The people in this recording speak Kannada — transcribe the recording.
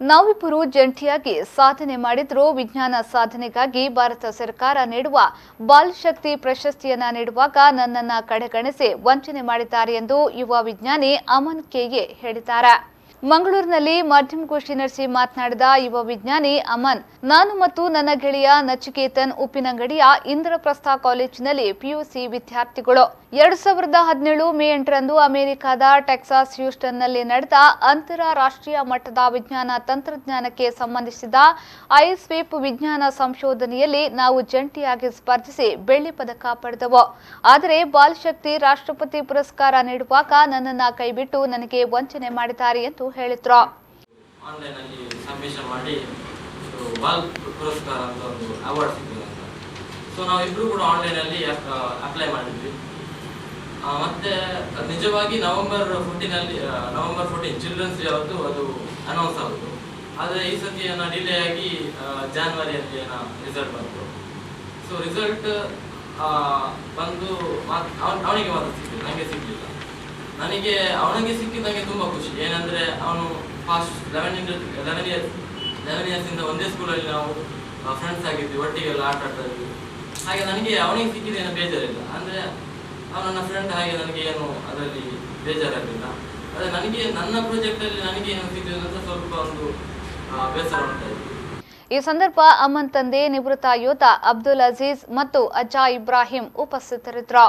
ನಾವಿಬ್ಬರು ಜಂಟಿಯಾಗಿ ಸಾಧನೆ ಮಾಡಿದ್ರು. ವಿಜ್ಞಾನ ಸಾಧನೆಗಾಗಿ ಭಾರತ ಸರ್ಕಾರ ನೀಡುವ ಬಾಲ್ ಶಕ್ತಿ ಪ್ರಶಸ್ತಿಯನ್ನ ನೀಡುವಾಗ ನನ್ನನ್ನ ಕಡೆಗಣಿಸಿ ವಂಚನೆ ಮಾಡಿದ್ದಾರೆ ಎಂದು ಯುವ ವಿಜ್ಞಾನಿ ಅಮನ್ ಕೆಎ ಹೇಳಿದ್ದಾರೆ. ಮಂಗಳೂರಿನಲ್ಲಿ ಮಾಧ್ಯಮಗೋಷ್ಠಿ ನಡೆಸಿ ಮಾತನಾಡಿದ ಯುವ ವಿಜ್ಞಾನಿ ಅಮನ್, ನಾನು ಮತ್ತು ನನ್ನ ಗೆಳೆಯ ನಚಿಕೇತನ್ ಉಪ್ಪಿನಂಗಡಿಯ ಇಂದ್ರಪ್ರಸ್ಥ ಕಾಲೇಜಿನಲ್ಲಿ ಪಿಯುಸಿ ವಿದ್ಯಾರ್ಥಿಗಳು. 2017 ಮೇ 8ರಂದು ಅಮೆರಿಕದ ಟೆಕ್ಸಾಸ್ ಹ್ಯೂಸ್ಟನ್ನಲ್ಲಿ ನಡೆದ ಅಂತಾರಾಷ್ಟ್ರೀಯ ಮಟ್ಟದ ವಿಜ್ಞಾನ ತಂತ್ರಜ್ಞಾನಕ್ಕೆ ಸಂಬಂಧಿಸಿದ ಐಸ್ವೀಪ್ ವಿಜ್ಞಾನ ಸಂಶೋಧನೆಯಲ್ಲಿ ನಾವು ಜಂಟಿಯಾಗಿ ಸ್ಪರ್ಧಿಸಿ ಬೆಳ್ಳಿ ಪದಕ ಪಡೆದವು. ಆದರೆ ಬಾಲ್ ಶಕ್ತಿ ರಾಷ್ಟ್ರಪತಿ ಪುರಸ್ಕಾರ ನೀಡುವಾಗ ನನ್ನನ್ನು ಕೈಬಿಟ್ಟು ನನಗೆ ವಂಚನೆ ಮಾಡಿದ್ದಾರೆ ಎಂದು ಹೇಳಿದ್ರು. ಆನ್ಲೈನ್ ಅಲ್ಲಿ ಸಬ್ಮಿಷನ್ ಮಾಡಿ ಬಾಲ್ ಪುರಸ್ಕಾರ ಅಂತ ಒಂದು ಅವಾರ್ಡ್ ಸಿಕ್ಕಿದೆ ಅಂತ. ಸೊ ನಾವಿಬ್ರು ಕೂಡ ಆನ್ಲೈನ್ ಅಲ್ಲಿ ಅಪ್ಲೈ ಮಾಡಿದ್ವಿ. ಮತ್ತೆ ನಿಜವಾಗಿ ನವೆಂಬರ್ 14 ಚಿಲ್ಡ್ರನ್ಸ್ ಡೇ ಅವತ್ತು ಅದು ಅನೌನ್ಸ್ ಆಗುದು. ಆದರೆ ಈ ಸತಿ ಡಿಲೇ ಆಗಿ ಜಾನ್ವರಿಯಲ್ಲಿ ರಿಸಲ್ಟ್ ಬಂತು. ಸೊ ರಿಸಲ್ಟ್ ಬಂದು ಅವನಿಗೆ ಮಾತ್ರ ಸಿಕ್ಕಿಲ್ಲ, ನನಗೆ ಸಿಕ್ಕಿಲ್ಲ. ಅವನಿಗೆ ಸಿಕ್ಕಿದ್ದು ನನಗೆ ತುಂಬ ಖುಷಿ. ಏನಂದರೆ ಅವನು ಫಾಸ್ಟ್ 11 ಇಯರ್ಸ್ ಇಂದ ಒಂದೇ ಸ್ಕೂಲಲ್ಲಿ ನಾವು ಫ್ರೆಂಡ್ಸ್ ಆಗಿದ್ವಿ, ಒಟ್ಟಿಗೆಲ್ಲ ಆಟ ಆಡ್ತಾ ಇದ್ವಿ. ಹಾಗೆ ನನಗೆ ಅವನಿಗೆ ಸಿಕ್ಕಿದ್ದೇನು ಬೇಜಾರಿಲ್ಲ. ಅಂದರೆ ಅವನು ನನ್ನ ಫ್ರೆಂಡ್, ಹಾಗೆ ನನಗೆ ಏನು ಅದರಲ್ಲಿ ಬೇಜಾರಾಗಲಿಲ್ಲ. ಆದರೆ ನನಗೆ ನನ್ನ ಪ್ರಾಜೆಕ್ಟಲ್ಲಿ ನನಗೆ ಏನು ಸಿಕ್ಕಿದೆ ಅಂತ ಸ್ವಲ್ಪ ಒಂದು ಬೇಸರ ಉಂಟಾಯಿತು. ಈ ಸಂದರ್ಭ ಅಮನ್ ತಂದೆ ನಿವೃತ್ತ ಯೋಧ ಅಬ್ದುಲ್ ಅಜೀಜ್ ಮತ್ತು ಅಜ್ಜಾ ಇಬ್ರಾಹಿಂ ಉಪಸ್ಥಿತರಿದ್ದರು.